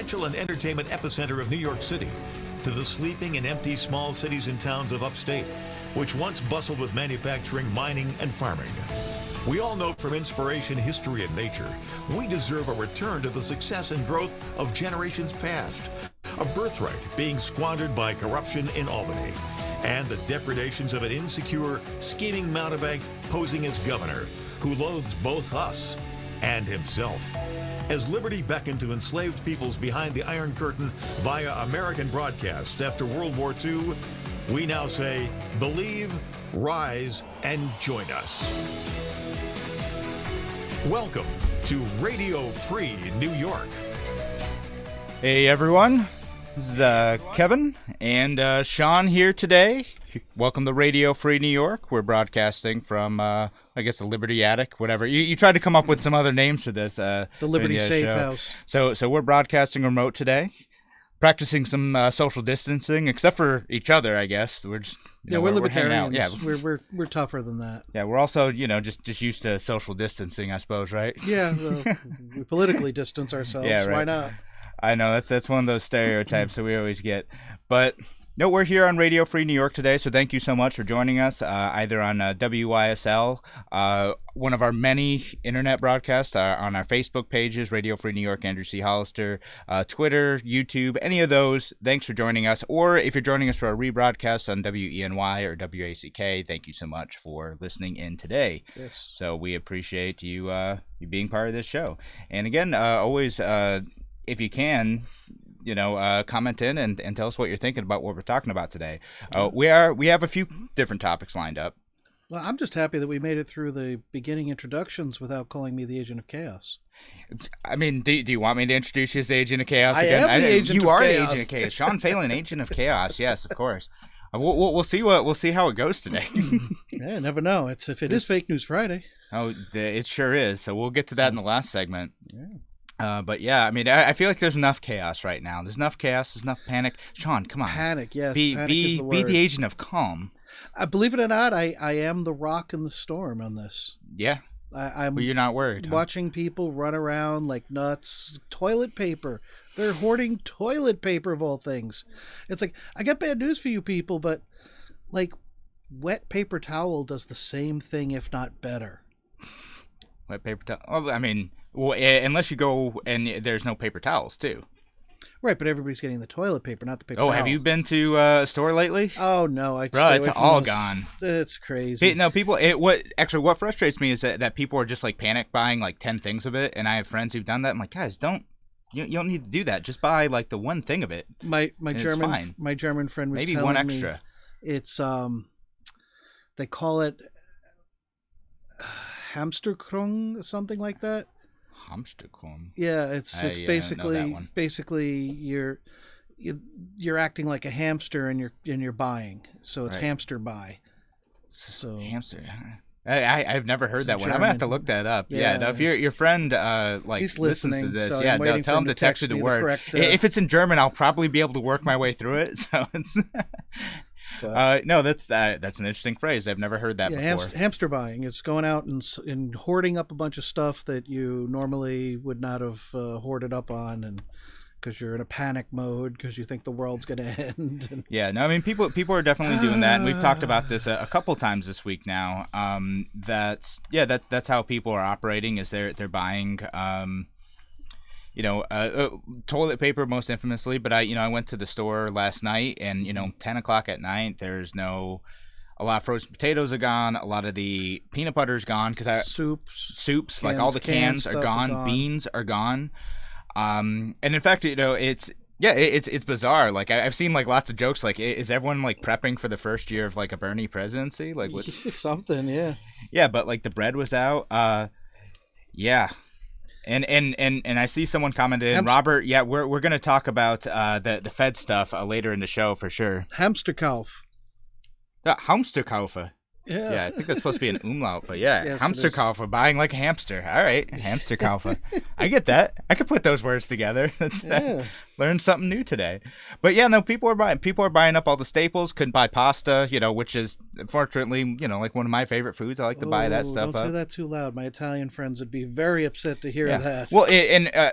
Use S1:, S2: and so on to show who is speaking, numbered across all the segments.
S1: financial and entertainment epicenter of New York City, to the sleeping and empty small cities and towns of upstate, which once bustled with manufacturing, mining, and farming. We all know from inspiration, history, and nature, we deserve a return to the success and growth of generations past. A birthright being squandered by corruption in Albany, and the depredations of an insecure, scheming mountebank posing as governor, who loathes both us and himself. As liberty beckoned to enslaved peoples behind the Iron Curtain via American broadcasts after World War II, we now say, believe, rise, and join us. Welcome to Radio Free New York.
S2: Hey everyone, this is Kevin and Sean here today. Welcome to Radio Free New York. We're broadcasting from, I guess, the Liberty Attic, whatever. You tried to come up with some other names for this.
S3: The Liberty Safe House.
S2: So we're broadcasting remote today, practicing some social distancing, except for each other, I guess. We're just
S3: we're libertarians.
S2: Yeah,
S3: we're tougher than that.
S2: Yeah, we're also just used to social distancing, I suppose, right?
S3: Yeah, well, we politically distance ourselves.
S2: Yeah, right.
S3: Why not?
S2: I know that's one of those stereotypes that we always get, but. No, we're here on Radio Free New York today, so thank you so much for joining us, either on WYSL, one of our many internet broadcasts, on our Facebook pages, Radio Free New York, Andrew C. Hollister, Twitter, YouTube, any of those. Thanks for joining us. Or if you're joining us for a rebroadcast on WENY or WACK, thank you so much for listening in today.
S3: Yes.
S2: So we appreciate you being part of this show. And again, always, if you can, comment in and tell us what you're thinking about what we're talking about today. We have a few different topics lined up.
S3: Well, I'm just happy that we made it through the beginning introductions without calling me the Agent of Chaos.
S2: I mean, do you want me to introduce you as the Agent of Chaos again?
S3: I am the Agent of Chaos.
S2: You are the Agent of Chaos. Sean Phelan, Agent of Chaos. Yes, of course. We'll see how it goes today.
S3: Yeah, never know. If it is Fake News Friday.
S2: Oh, it sure is. So we'll get to that in the last segment.
S3: Yeah.
S2: But yeah, I mean, I feel like there's enough chaos right now. There's enough chaos. There's enough panic. Sean, come on.
S3: Panic, yes.
S2: Panic is the word. Be the agent of calm.
S3: Believe it or not, I am the rock in the storm on this.
S2: Yeah.
S3: Well,
S2: you're not worried.
S3: Watching people run around like nuts. Toilet paper. They're hoarding toilet paper of all things. It's like, I got bad news for you people, but like wet paper towel does the same thing, if not better.
S2: Wet paper towel? Oh, I mean, unless you go and there's no paper towels too.
S3: Right, but everybody's getting the toilet paper, not the paper towel.
S2: Oh, have you been to a store lately?
S3: Oh no,
S2: bro, it's all gone.
S3: It's crazy.
S2: No, people. What frustrates me is that people are just like panic buying like 10 things of it, and I have friends who've done that. I'm like, guys, you don't need to do that. Just buy like the one thing of it.
S3: My German friend was
S2: maybe
S3: telling
S2: one extra.
S3: Me it's they call it Hamsterkrung, something like that.
S2: Hamsterkrung.
S3: Yeah, it's basically you're acting like a hamster and you're buying. So it's hamster buy. So
S2: hamster. I've never heard that one. I'm gonna have to look that up. Yeah, no, if your friend
S3: he's
S2: listens to this,
S3: so
S2: tell him to text you the word.
S3: Correct,
S2: if it's in German, I'll probably be able to work my way through it. So it's. No, that's an interesting phrase. I've never heard that before.
S3: Hamster buying. It's going out and hoarding up a bunch of stuff that you normally would not have hoarded up on, and because you're in a panic mode because you think the world's going to end.
S2: Yeah, no, I mean people are definitely doing that, and we've talked about this a couple times this week now. That's how people are operating. Is they're buying. Toilet paper most infamously, but I went to the store last night and 10 o'clock at night, there's a lot of frozen potatoes are gone, a lot of the peanut butter is gone because soups like all the cans are gone, beans are gone, and in fact it's bizarre. Like I've seen like lots of jokes like, is everyone like prepping for the first year of like a Bernie presidency? Like what's
S3: something?
S2: Yeah, but like the bread was out. Yeah. And I see someone commented, Robert, yeah, we're going to talk about the Fed stuff later in the show for sure.
S3: Hamsterkauf.
S2: Hamsterkaufe. Yeah, I think that's supposed to be an umlaut, but yeah, yes, Hamsterkaufe, buying like a hamster. All right, Hamsterkaufe. I get that. I could put those words together. Learned something new today. But yeah, no, people are buying up all the staples. Couldn't buy pasta, which is fortunately, like one of my favorite foods. I like to buy that stuff
S3: Don't
S2: up.
S3: say that too loud. My Italian friends would be very upset to hear that.
S2: Well,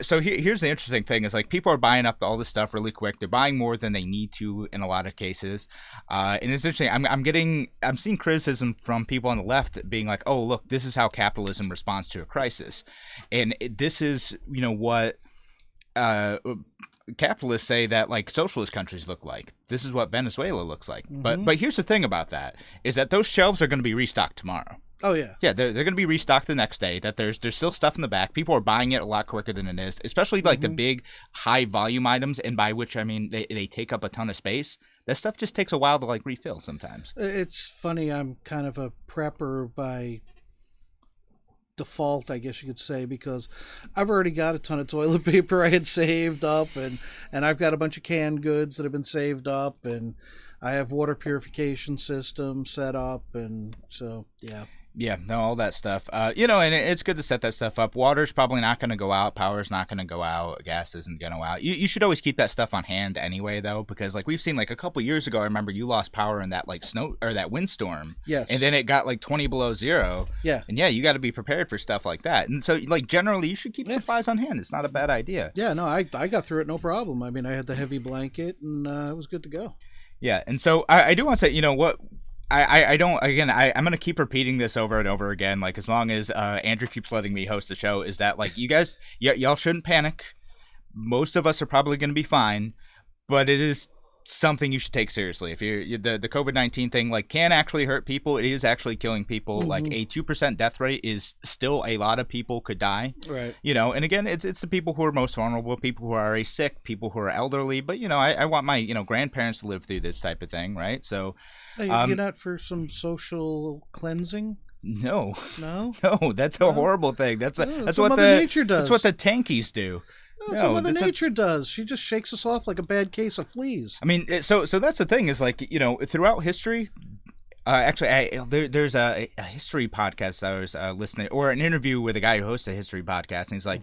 S2: so here's the interesting thing is like people are buying up all this stuff really quick. They're buying more than they need to in a lot of cases. And it's interesting. I'm seeing criticism from people on the left being like, oh, look, this is how capitalism responds to a crisis. And this is, what capitalists say that like socialist countries look like. This is what Venezuela looks like.
S3: Mm-hmm.
S2: But here's the thing about that is that those shelves are going to be restocked tomorrow.
S3: Oh yeah.
S2: Yeah, they're going to be restocked the next day. That there's still stuff in the back. People are buying it a lot quicker than it is, especially like the big high volume items, and by which I mean they take up a ton of space. That stuff just takes a while to like refill sometimes.
S3: It's funny, I'm kind of a prepper by default, I guess you could say, because I've already got a ton of toilet paper I had saved up, and I've got a bunch of canned goods that have been saved up, and I have water purification system set up, and so yeah.
S2: Yeah, no, all that stuff. And it's good to set that stuff up. Water's probably not going to go out. Power's not going to go out. Gas isn't going to go out. You should always keep that stuff on hand anyway, though, because like we've seen like a couple years ago, I remember you lost power in that like snow or that windstorm.
S3: Yes.
S2: And then it got like 20 below zero.
S3: Yeah.
S2: And yeah, you got to be prepared for stuff like that. And so like generally you should keep supplies on hand. It's not a bad idea.
S3: Yeah, no, I got through it no problem. I mean, I had the heavy blanket and it was good to go.
S2: Yeah. And so I do want to say, what I'm going to keep repeating this over and over again, like as long as Andrew keeps letting me host the show, is that like you guys, y'all shouldn't panic. Most of us are probably going to be fine, but it is something you should take seriously. If the COVID-19 thing like can actually hurt people, it is actually killing people. Like a 2% death rate is still a lot of people could die.
S3: Right.
S2: And again, it's the people who are most vulnerable, people who are already sick, people who are elderly. But I want my grandparents to live through this type of thing, right? So,
S3: you're not for some social cleansing?
S2: No,
S3: No,
S2: that's a horrible thing. That's what
S3: Mother Nature does.
S2: That's what the tankies do.
S3: That's what Mother Nature does. She just shakes us off like a bad case of fleas.
S2: I mean, so that's the thing is like, throughout history, there's a history podcast I was listening, or an interview with a guy who hosts a history podcast, and he's like,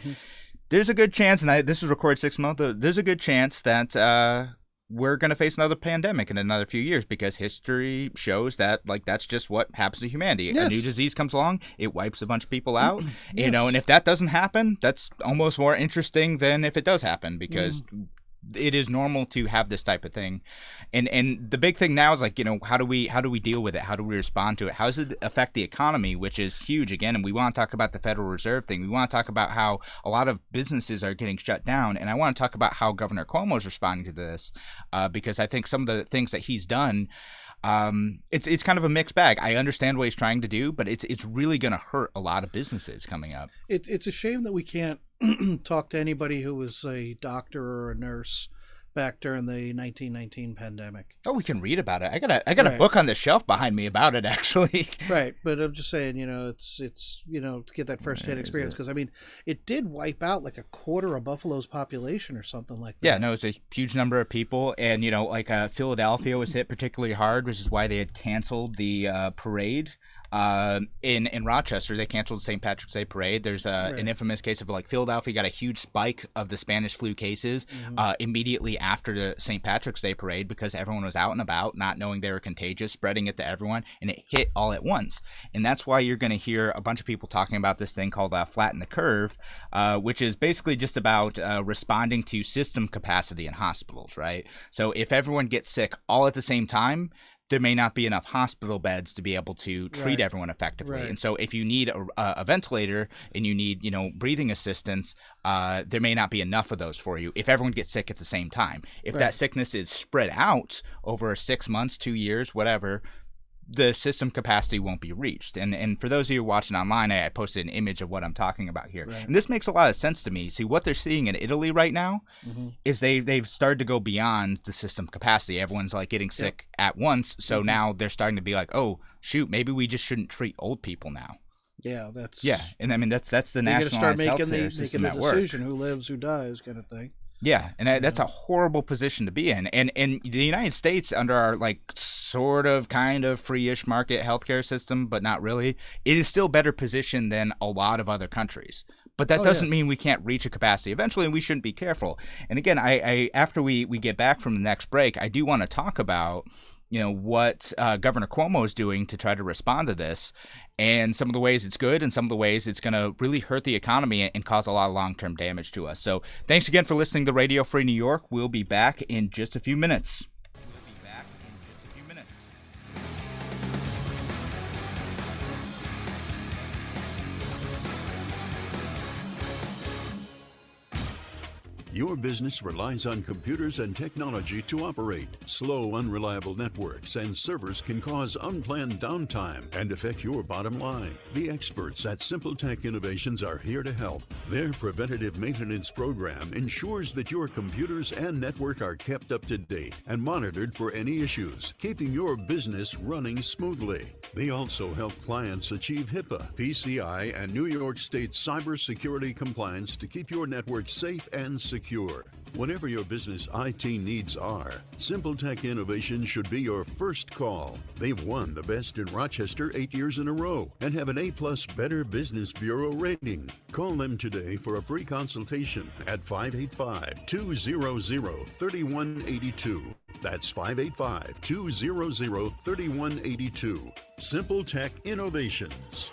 S2: there's a good chance, and this was recorded 6 months ago, there's a good chance that we're going to face another pandemic in another few years because history shows that like that's just what happens to humanity.
S3: Yes.
S2: A new disease comes along, it wipes a bunch of people out,
S3: Yes.
S2: and if that doesn't happen, that's almost more interesting than if it does happen because it is normal to have this type of thing. And the big thing now is like, how do we deal with it? How do we respond to it? How does it affect the economy, which is huge again? And we want to talk about the Federal Reserve thing. We want to talk about how a lot of businesses are getting shut down. And I want to talk about how Governor Cuomo is responding to this because I think some of the things that he's done, it's kind of a mixed bag. I understand what he's trying to do, but it's really going to hurt a lot of businesses coming up.
S3: It's a shame that we can't talk to anybody who was a doctor or a nurse back during the 1919 pandemic.
S2: Oh, we can read about it. I got a book on the shelf behind me about it, actually.
S3: Right, but I'm just saying, it's to get that first-hand experience, because I mean, it did wipe out like a quarter of Buffalo's population or something like that.
S2: Yeah, no, it's a huge number of people, and Philadelphia was hit particularly hard, which is why they had canceled the parade. In Rochester, they canceled the St. Patrick's Day parade. There's an infamous case of like Philadelphia got a huge spike of the Spanish flu cases immediately after the St. Patrick's Day parade because everyone was out and about, not knowing they were contagious, spreading it to everyone, and it hit all at once. And that's why you're going to hear a bunch of people talking about this thing called flatten the curve, which is basically just about responding to system capacity in hospitals, right? So if everyone gets sick all at the same time, there may not be enough hospital beds to be able to treat everyone effectively. And so if you need a ventilator and you need, breathing assistance, there may not be enough of those for you if everyone gets sick at the same time. If that sickness is spread out over 6 months, 2 years, whatever, the system capacity won't be reached. And for those of you watching online, I posted an image of what I'm talking about here. Right. And this makes a lot of sense to me. See, what they're seeing in Italy right now is they've started to go beyond the system capacity. Everyone's like getting sick at once. So now they're starting to be like, oh, shoot, maybe we just shouldn't treat old people now.
S3: Yeah, that's...
S2: Yeah, and I mean, that's the nationalized healthcare system at work.
S3: Making the decision who lives, who dies kind of thing.
S2: Yeah, and that's a horrible position to be in. And in the United States, under our like sort of kind of free-ish market healthcare system, but not really, it is still better positioned than a lot of other countries. But that
S3: Oh,
S2: doesn't
S3: yeah.
S2: mean we can't reach a capacity eventually, and we shouldn't be careful. And again, I after we get back from the next break, I do want to talk about what Governor Cuomo is doing to try to respond to this, and some of the ways it's good and some of the ways it's going to really hurt the economy and cause a lot of long-term damage to us. So thanks again for listening to Radio Free New York. We'll be back in just a few minutes.
S4: Your business relies on computers and technology to operate. Slow, unreliable networks and servers can cause unplanned downtime and affect your bottom line. The experts at Simple Tech Innovations are here to help. Their preventative maintenance program ensures that your computers and network are kept up to date and monitored for any issues, keeping your business running smoothly. They also help clients achieve HIPAA, PCI, and New York State cybersecurity compliance to keep your network safe and secure. Whatever your business IT needs are, Simple Tech Innovation should be your first call. They've won the Best in Rochester 8 years in a row and have an A+ Better Business Bureau rating. Call them today for a free consultation at 585-200-3182. That's 585-200-3182. Simple Tech Innovations.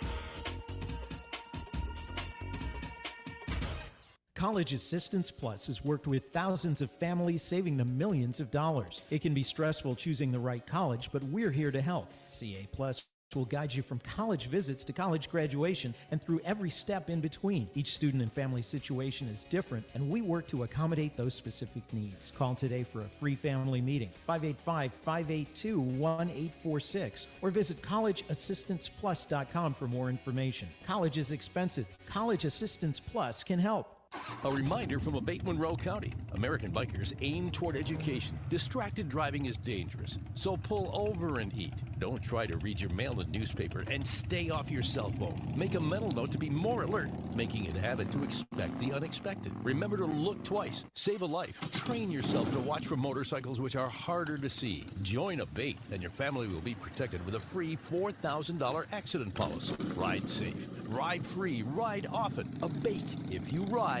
S5: College Assistance Plus has worked with thousands of families, saving them millions of dollars. It can be stressful choosing the right college, but we're here to help. CA Plus will guide you from college visits to college graduation and through every step in between. Each student and family situation is different, and we work to accommodate those specific needs. Call today for a free family meeting, 585-582-1846, or visit collegeassistanceplus.com for more information. College is expensive. College Assistance Plus can help.
S6: A reminder from Abate Monroe County. American bikers aim toward education. Distracted driving is dangerous, so pull over and eat. Don't try to read your mail and newspaper, and stay off your cell phone. Make a mental note to be more alert, making it a habit to expect the unexpected. Remember to look twice, save a life. Train yourself to watch for motorcycles which are harder to see. Join Abate, and your family will be protected with a free $4,000 accident policy. Ride safe, ride free, ride often. Abate. If you ride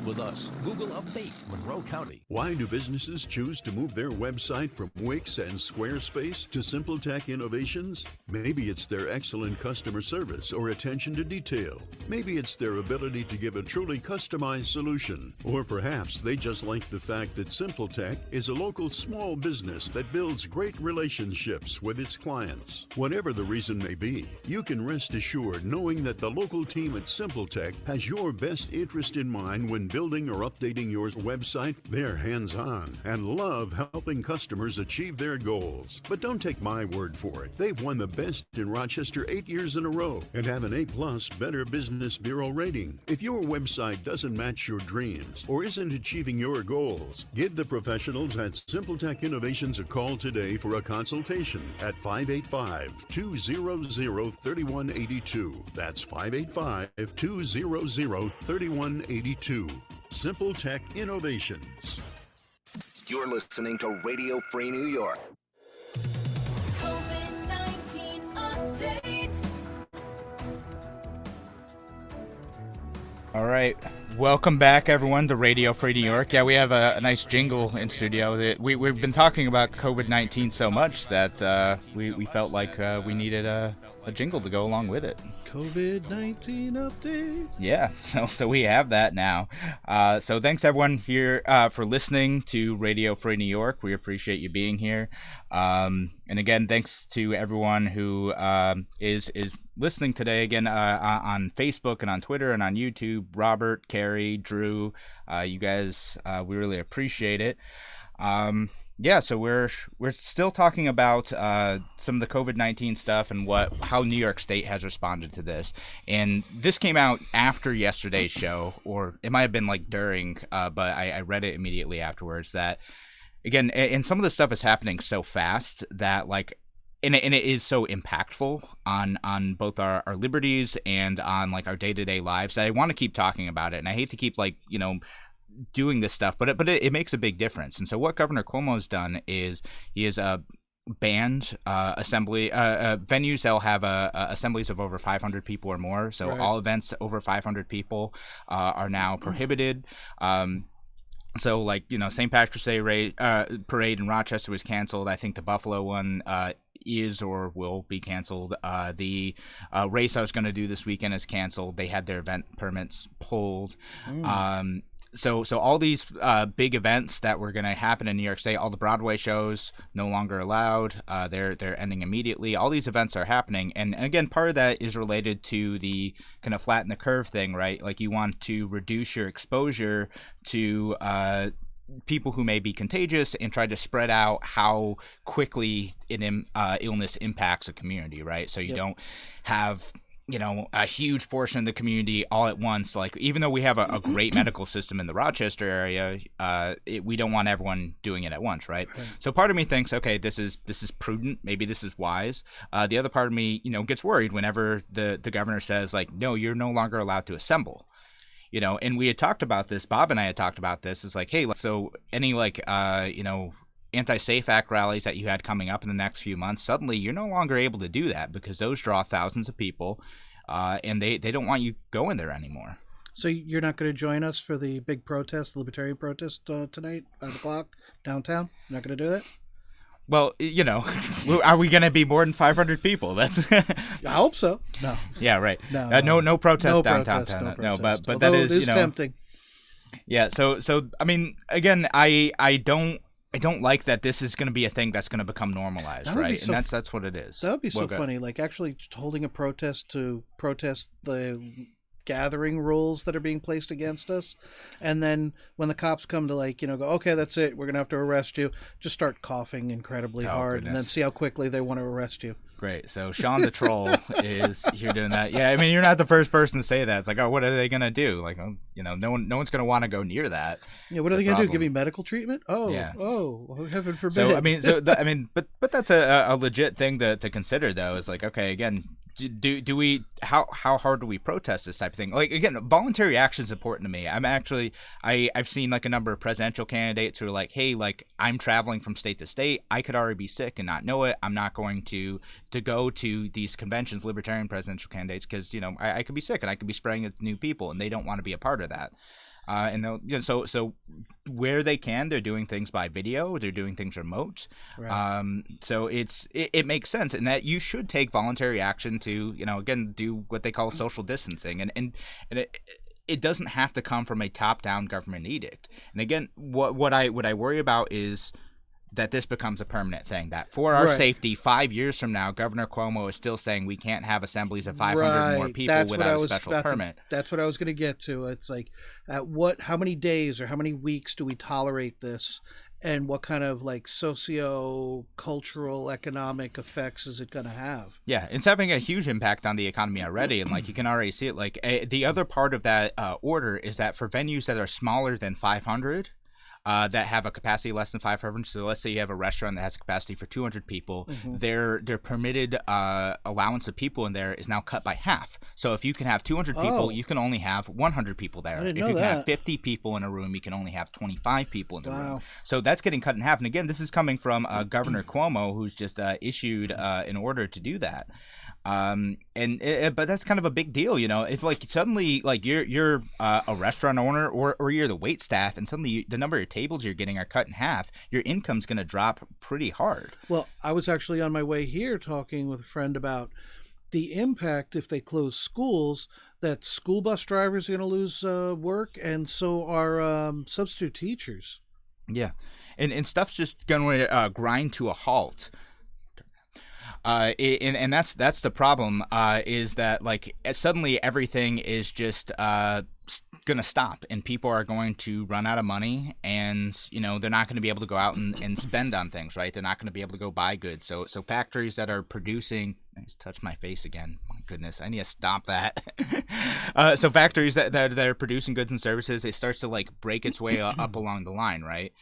S6: with us. Google Abate Monroe County.
S4: Why do businesses choose to move their website from Wix and Squarespace to Simple Tech Innovations? Maybe it's their excellent customer service or attention to detail. Maybe it's their ability to give a truly customized solution. Or perhaps they just like the fact that Simple Tech is a local small business that builds great relationships with its clients. Whatever the reason may be, you can rest assured knowing that the local team at Simple Tech has your best interest in mind when building or updating your website. They're hands-on and love helping customers achieve their goals. But don't take my word for it. They've won the Best in Rochester 8 years in a row and have an A+ Better Business Bureau rating. If your website doesn't match your dreams or isn't achieving your goals, give the professionals at Simple Tech Innovations a call today for a consultation at 585-200-3182. That's 585-200-3182. Simple Tech Innovations.
S7: You're listening to Radio Free New York.
S8: COVID-19 update.
S2: All right. Welcome back, everyone, to Radio Free New York. Yeah, we have a nice jingle in studio. We've been talking about COVID-19 so much that we felt like we needed a jingle to go along with it.
S3: COVID-19 update.
S2: Yeah, so we have that now. So thanks, everyone, here for listening to Radio Free New York. We appreciate you being here. And again, thanks to everyone who is listening today, again, on Facebook and on Twitter and on YouTube. Robert, Carrie, Drew, you guys, we really appreciate it. Yeah, so we're still talking about some of the COVID-19 stuff and how New York State has responded to this. And this came out after yesterday's show, or it might have been like during, but I read it immediately afterwards. That again, and some of this stuff is happening so fast that and it is so impactful on both our liberties and on like our day-to-day lives that I want to keep talking about it. And I hate to keep doing this stuff, but it makes a big difference. And so what Governor Cuomo has done is he has banned assembly venues that'll have assemblies of over 500 people or more. So
S3: Right.
S2: all events over 500 people are now prohibited. So, like, St. Patrick's Day parade in Rochester was canceled. I think the Buffalo one is or will be canceled. The race I was going to do this weekend is canceled. They had their event permits pulled. So all these big events that were going to happen in New York State, all the Broadway shows no longer allowed. They're ending immediately. All these events are happening, and again, part of that is related to the kind of flatten the curve thing, right? Like, you want to reduce your exposure to people who may be contagious and try to spread out how quickly illness impacts a community, right? So you don't have a huge portion of the community all at once. Like, even though we have a great medical system in the Rochester area, we don't want everyone doing it at once, right? So part of me thinks, okay, this is prudent. Maybe this is wise. The other part of me, gets worried whenever the governor says, like, no, you're no longer allowed to assemble. And we had talked about this. Bob and I had talked about this. It's like, hey, so any anti-SAFE Act rallies that you had coming up in the next few months, suddenly you're no longer able to do that because those draw thousands of people, and they don't want you going there anymore.
S3: So you're not going to join us for the big protest, the libertarian protest tonight, 5 o'clock downtown? You're not going to do that?
S2: Well, are we going to be more than 500 people? That's
S3: I hope so. No.
S2: Yeah, right.
S3: No
S2: protest
S3: no
S2: downtown.
S3: protest, no
S2: No,
S3: protest.
S2: but
S3: Although
S2: that is,
S3: it is tempting.
S2: Yeah, so I mean, again, I don't like that this is going to be a thing that's going to become normalized,
S3: That would be
S2: right?
S3: so
S2: And that's what it is.
S3: That would be so
S2: Well, go ahead.
S3: funny, like actually holding a protest to protest the gathering rules that are being placed against us, and then when the cops come to go, okay, that's it, we're gonna have to arrest you, just start coughing incredibly hard, and then
S2: goodness.
S3: see how quickly they want to arrest you.
S2: Great. So Sean the Troll is here doing that. Yeah, I mean, you're not the first person to say that. It's like, oh, what are they gonna do? Like, no one's gonna want to go near that.
S3: Yeah, what are they gonna do? Give me medical treatment? Oh,
S2: Yeah.
S3: oh, heaven forbid.
S2: So I mean, but that's a legit thing to consider, though. Is like, okay, again, do we how hard do we protest this type of thing? Like, again, voluntary action is important to me. I've seen like a number of presidential candidates who are like, hey, like, I'm traveling from state to state, I could already be sick and not know it. I'm not going to go to these conventions, libertarian presidential candidates, because I could be sick and I could be spreading it to new people, and they don't want to be a part of that. And they'll, so where they can, they're doing things by video, they're doing things remote.
S3: Right.
S2: So it makes sense, and that you should take voluntary action to, again, do what they call social distancing, and it doesn't have to come from a top-down government edict. And again, what I worry about is that this becomes a permanent thing, that for our
S3: Right.
S2: safety, 5 years from now, Governor Cuomo is still saying we can't have assemblies of 500 more people
S3: That's what I
S2: without a
S3: was
S2: special
S3: about to-
S2: permit.
S3: That's what I was going to get to. It's like, how many days or how many weeks do we tolerate this, and what kind of socio-cultural, economic effects is it going to have?
S2: Yeah, it's having a huge impact on the economy already, and you can already see it. The other part of that order is that for venues that are smaller than 500, that have a capacity less than 500. So let's say you have a restaurant that has a capacity for 200 people.
S3: Mm-hmm.
S2: Their permitted allowance of people in there is now cut by half. So if you can have 200 people,
S3: Oh.
S2: you can only have 100 people there.
S3: I didn't
S2: If
S3: know
S2: you can have
S3: that.
S2: 50 people in a room, you can only have 25 people in the room.
S3: Wow.
S2: So that's getting cut in half. And again, this is coming from Governor Cuomo, who's just issued an order to do that. But that's kind of a big deal, if suddenly you're a restaurant owner or you're the wait staff, and suddenly the number of tables you're getting are cut in half, your income's going to drop pretty hard.
S3: Well, I was actually on my way here talking with a friend about the impact if they close schools, that school bus drivers are going to lose work, and so are substitute teachers.
S2: Yeah, and stuff's just going to grind to a halt. And that's the problem, is that suddenly everything is just going to stop, and people are going to run out of money, and they're not going to be able to go out and spend on things, right? They're not going to be able to go buy goods. So factories that are producing, I just touched my face again. My goodness, I need to stop that. So factories that are producing goods and services, it starts to break its way up along the line, right?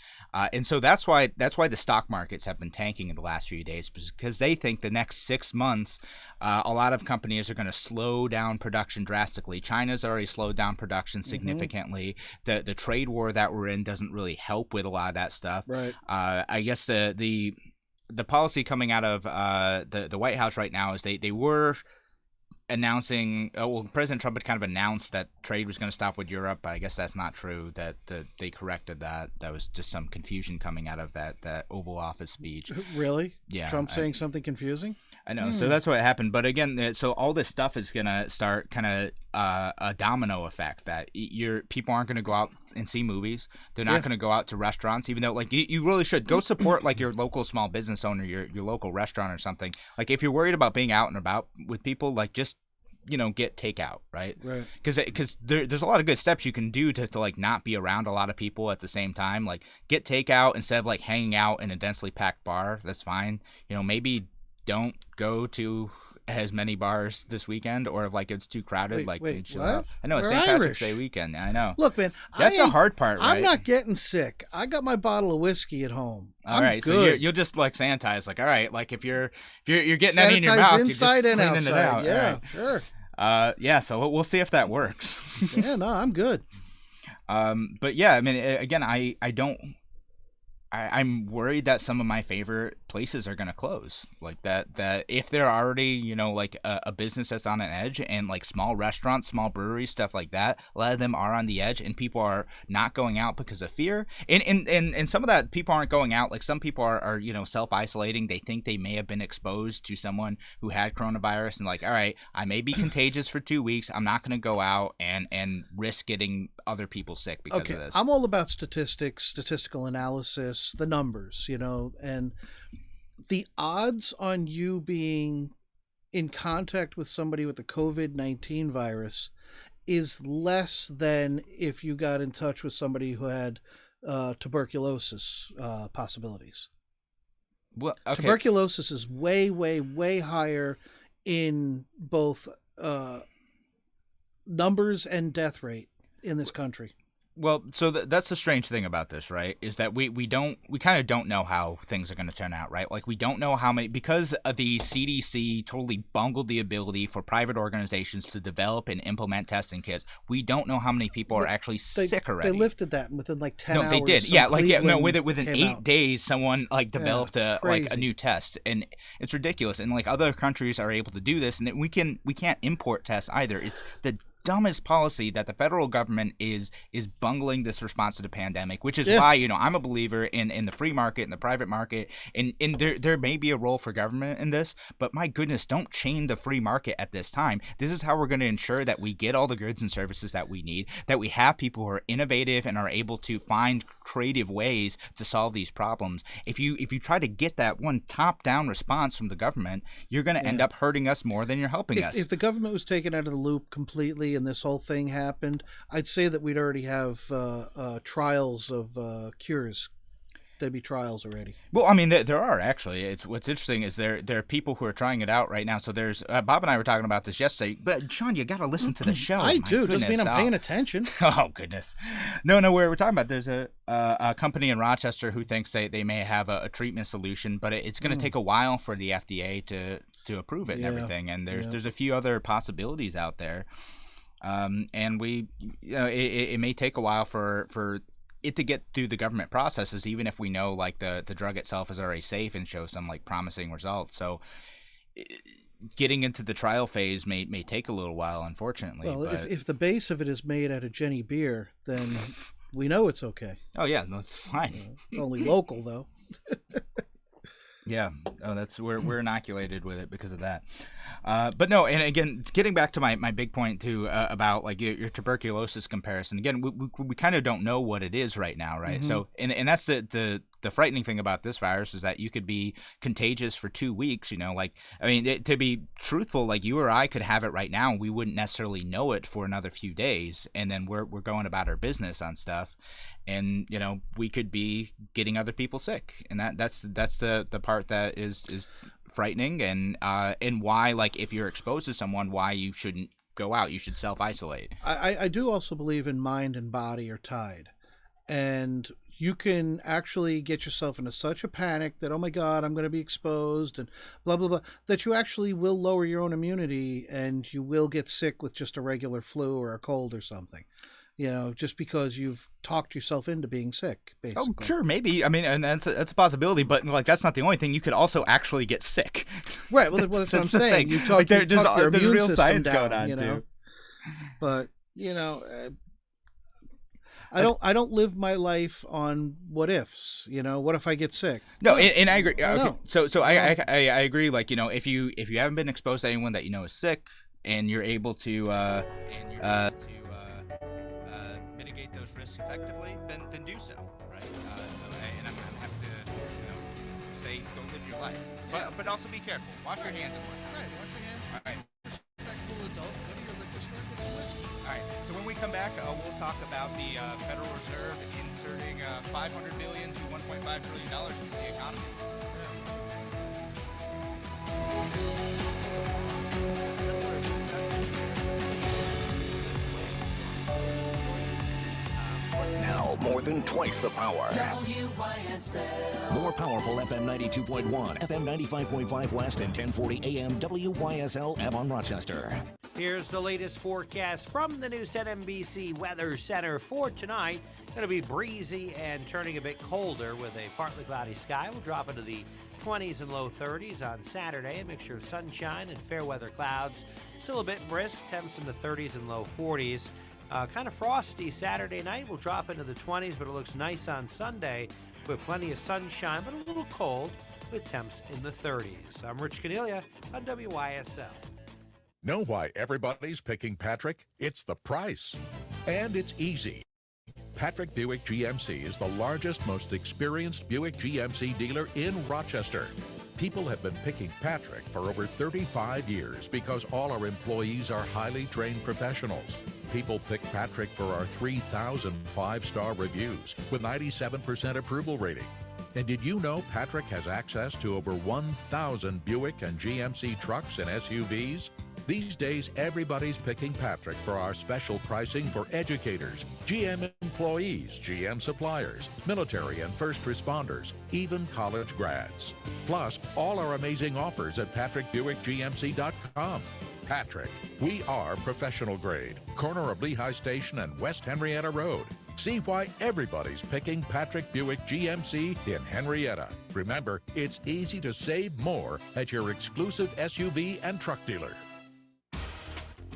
S2: And so that's why the stock markets have been tanking in the last few days, because they think the next 6 months, a lot of companies are going to slow down production drastically. China's already slowed down production significantly. The trade war that we're in doesn't really help with a lot of that stuff.
S3: Right.
S2: I guess the the policy coming out of the White House right now is they were announcing, President Trump had kind of announced that trade was going to stop with Europe, but I guess that's not true. That they corrected that. That was just some confusion coming out of that Oval Office speech.
S3: Really?
S2: Yeah,
S3: Trump saying something confusing?
S2: I know. So that's what happened. But again, so all this stuff is going to start kind of a domino effect that people aren't going to go out and see movies. They're not going to go out to restaurants, even though like you really should go support like your local small business owner, your local restaurant or something. Like if you're worried about being out and about with people, like just get takeout, right?
S3: Right.
S2: Because there's a lot of good steps you can do to like not be around a lot of people at the same time. Like get takeout instead of like hanging out in a densely packed bar. That's fine. Maybe don't go to as many bars this weekend, or if like it's too crowded,
S3: Wait,
S2: chill
S3: what?
S2: out. I know it's
S3: We're
S2: St. Patrick's
S3: Irish.
S2: Day weekend. I know.
S3: Look, man,
S2: That's the hard part, right?
S3: I'm not getting sick. I got my bottle of whiskey at home.
S2: All right, so
S3: good.
S2: you'll just like sanitize, like all right, like if you're getting any in your
S3: Sanitize
S2: mouth,
S3: inside
S2: you're
S3: and
S2: just cleaning
S3: outside.
S2: it out.
S3: Yeah,
S2: All right.
S3: sure.
S2: Yeah, so we'll see if that works.
S3: Yeah, no, I'm good.
S2: But yeah, I mean, again, I'm worried that some of my favorite places are gonna close. Like that if they're already, like a business that's on an edge, and like small restaurants, small breweries, stuff like that, a lot of them are on the edge, and people are not going out because of fear. And some of that people aren't going out. Like some people are self-isolating. They think they may have been exposed to someone who had coronavirus, and like, all right, I may be contagious for 2 weeks. I'm not gonna go out and risk getting other people sick because of this.
S3: I'm all about statistics, statistical analysis, the numbers, and the odds on you being in contact with somebody with the COVID-19 virus is less than if you got in touch with somebody who had tuberculosis possibilities.
S2: Well, okay.
S3: Tuberculosis is way, way, way higher in both numbers and death rate in this country.
S2: Well, so that's the strange thing about this, right? Is that we kind of don't know how things are going to turn out, right? Like we don't know how many, because the CDC totally bungled the ability for private organizations to develop and implement testing kits. We don't know how many people are actually sick already.
S3: They lifted that within like 10 hours.
S2: No, they did.
S3: some
S2: Yeah, like
S3: Cleveland
S2: within
S3: came
S2: 8
S3: out.
S2: days, someone like developed a
S3: crazy.
S2: new test, and it's ridiculous. And like other countries are able to do this, and we can't import tests either. It's the dumbest policy that the federal government is bungling this response to the pandemic, which is why I'm a believer in the free market and the private market, and there may be a role for government in this, but my goodness, don't chain the free market at this time. This is how we're going to ensure that we get all the goods and services that we need, that we have people who are innovative and are able to find creative ways to solve these problems. If you try to get that one top-down response from the government, you're going to end up hurting us more than you're helping us.
S3: If the government was taken out of the loop completely and this whole thing happened, I'd say that we'd already have trials of cures. There'd be trials already.
S2: Well, I mean, there are actually. It's what's interesting is there are people who are trying it out right now. So there's Bob and I were talking about this yesterday. But Sean, you got to listen to the show.
S3: I
S2: My
S3: do. Doesn't mean
S2: goodness.
S3: I'm paying attention.
S2: Oh goodness, no. We're talking about there's a company in Rochester who thinks they may have a treatment solution, but it's going to take a while for the FDA to approve it and everything. And there's a few other possibilities out there. And we, it may take a while for it to get through the government processes, even if we know like the drug itself is already safe and shows some like promising results. So getting into the trial phase may take a little while, unfortunately.
S3: Well,
S2: but...
S3: if the base of it is made out of Jenny beer, then we know it's okay.
S2: Oh yeah, that's fine.
S3: It's only local though.
S2: Yeah, we're inoculated with it because of that. But no, and again, getting back to my big point too about like your tuberculosis comparison. Again, we kind of don't know what it is right now, right? Mm-hmm. So and that's the frightening thing about this virus is that you could be contagious for 2 weeks. To be truthful, like you or I could have it right now, and we wouldn't necessarily know it for another few days, and then we're going about our business on stuff. And we could be getting other people sick, and that's the part that is frightening, and why, like, if you're exposed to someone, why you shouldn't go out. You should self-isolate.
S3: I do also believe in mind and body are tied, and you can actually get yourself into such a panic that, oh my God, I'm going to be exposed and blah, blah, blah, that you actually will lower your own immunity and you will get sick with just a regular flu or a cold or something. just because you've talked yourself into being sick,
S2: Oh,
S3: basically.
S2: sure, maybe. I mean, and that's a possibility, but like that's not the only thing. You could also actually get sick.
S3: Right. Well, that's what I'm
S2: the
S3: saying.
S2: thing.
S3: You talk,
S2: Like,
S3: you talk your
S2: there's
S3: immune
S2: real
S3: system
S2: science
S3: down,
S2: going on too.
S3: But I don't live my life on what ifs. What if I get sick?
S2: No, and I agree.
S3: I
S2: Okay,
S3: know.
S2: so I agree. Like, if you haven't been exposed to anyone that is sick, and you're able to mitigate those risks effectively, then do so, right? And I'm happy to say don't live your life, but also be careful. Wash your hands and whatnot.
S3: Right. Wash your hands.
S2: All right.
S3: Respectable adult. Go to your liquor store. Get some whiskey.
S2: All right. So when we come back, we'll talk about the Federal Reserve inserting $500 billion to $1.5 trillion into the economy.
S7: Now, more than twice the power. More powerful FM 92.1, FM 95.5 West, and 1040 AM WYSL Avon Rochester.
S9: Here's the latest forecast from the News 10 NBC Weather Center for tonight. Going to be breezy and turning a bit colder with a partly cloudy sky. We'll drop into the 20s and low 30s on Saturday. A mixture of sunshine and fair weather clouds. Still a bit brisk, temps in the 30s and low 40s. Kind of frosty Saturday night. We'll drop into the 20s, but it looks nice on Sunday with plenty of sunshine, but a little cold with temps in the 30s. I'm Rich Cornelia on WYSL.
S10: Know why everybody's picking Patrick? It's the price. And it's easy. Patrick Buick GMC is the largest, most experienced Buick GMC dealer in Rochester. People have been picking Patrick for over 35 years because all our employees are highly trained professionals. People pick Patrick for our 3,000 five-star reviews with 97% approval rating. And did you know Patrick has access to over 1,000 Buick and GMC trucks and SUVs? These days, everybody's picking Patrick for our special pricing for educators, GM employees, GM suppliers, military and first responders, even college grads. Plus, all our amazing offers at PatrickBuickGMC.com. Patrick, we are professional grade, corner of Lehigh Station and West Henrietta Road. See why everybody's picking Patrick Buick GMC in Henrietta. Remember, it's easy to save more at your exclusive SUV and truck dealer.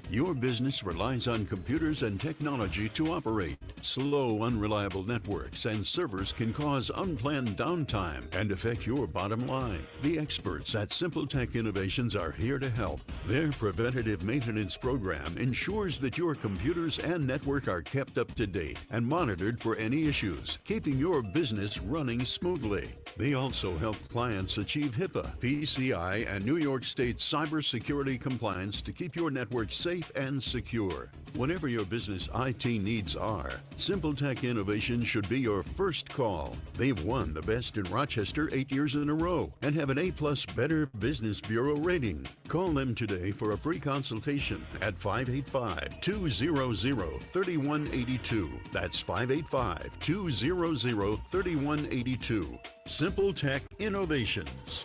S4: Your business relies on computers and technology to operate. Slow, unreliable networks and servers can cause unplanned downtime and affect your bottom line. The experts at SimpleTech Innovations are here to help. Their preventative maintenance program ensures that your computers and network are kept up to date and monitored for any issues, keeping your business running smoothly. They also help clients achieve HIPAA, PCI, and New York State cybersecurity compliance to keep your network safe and secure. Whatever your business IT needs are, SimpleTech Innovations should be your first call. They've won the Best in Rochester 8 years in a row and have an A+ Better Business Bureau rating. Call them today for a free consultation at 585-200-3182. That's 585-200-3182. SimpleTech Innovations.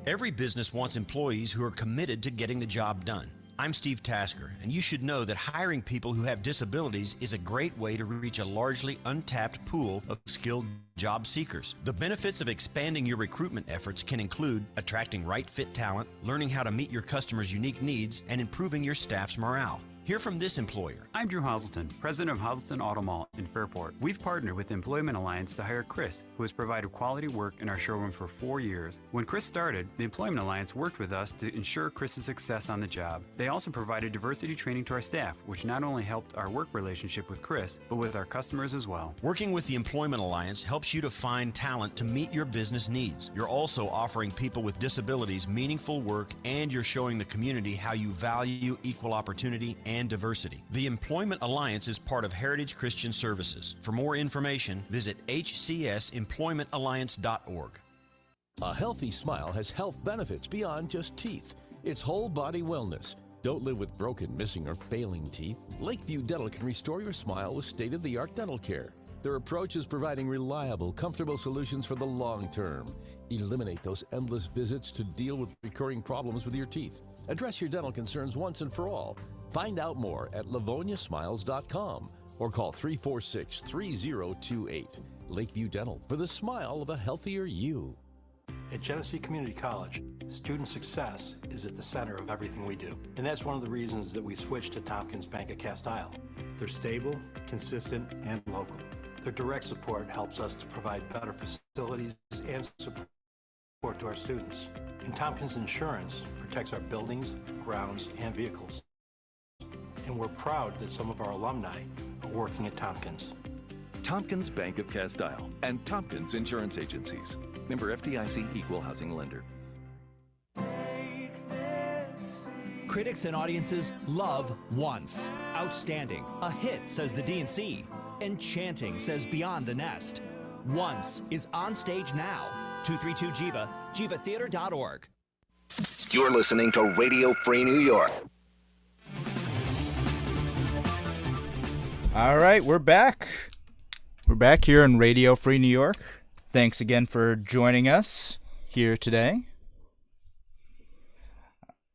S11: Every business wants employees who are committed to getting the job done. I'm Steve Tasker, and you should know that hiring people who have disabilities is a great way to reach a largely untapped pool of skilled job seekers. The benefits of expanding your recruitment efforts can include attracting right fit talent, learning how to meet your customers' unique needs, and improving your staff's morale. Hear from this employer.
S12: I'm Drew Hazelton, president of Hazelton Auto Mall in Fairport. We've partnered with the Employment Alliance to hire Chris, who has provided quality work in our showroom for 4 years. When Chris started, the Employment Alliance worked with us to ensure Chris's success on the job. They also provided diversity training to our staff, which not only helped our work relationship with Chris, but with our customers as well.
S11: Working with the Employment Alliance helps you to find talent to meet your business needs. You're also offering people with disabilities meaningful work, and you're showing the community how you value equal opportunity and diversity. The Employment Alliance is part of Heritage Christian Services. For more information, visit hcsemploymentalliance.org.
S6: A healthy smile has health benefits beyond just teeth. It's whole body wellness. Don't live with broken, missing, or failing teeth. Lakeview Dental can restore your smile with state-of-the-art dental care. Their approach is providing reliable, comfortable solutions for the long term. Eliminate those endless visits to deal with recurring problems with your teeth. Address your dental concerns once and for all. Find out more at livoniasmiles.com or call 346-3028. Lakeview Dental, for the smile of a healthier you.
S13: At Genesee Community College, student success is at the center of everything we do. And that's one of the reasons that we switched to Tompkins Bank of Cast Isle. They're stable, consistent, and local. Their direct support helps us to provide better facilities and support to our students. And Tompkins Insurance protects our buildings, grounds, and vehicles. And we're proud that some of our alumni are working at Tompkins.
S14: Tompkins Bank of Cast Isle and Tompkins Insurance Agencies. Member FDIC Equal Housing Lender.
S15: Critics and audiences love Once. Outstanding. A hit, says the DNC. Enchanting, says Beyond the Nest. Once is on stage now. 232 Jiva, jivatheater.org.
S7: You're listening to Radio Free New York.
S2: All right, we're back. We're back here on Radio Free New York. Thanks again for joining us here today.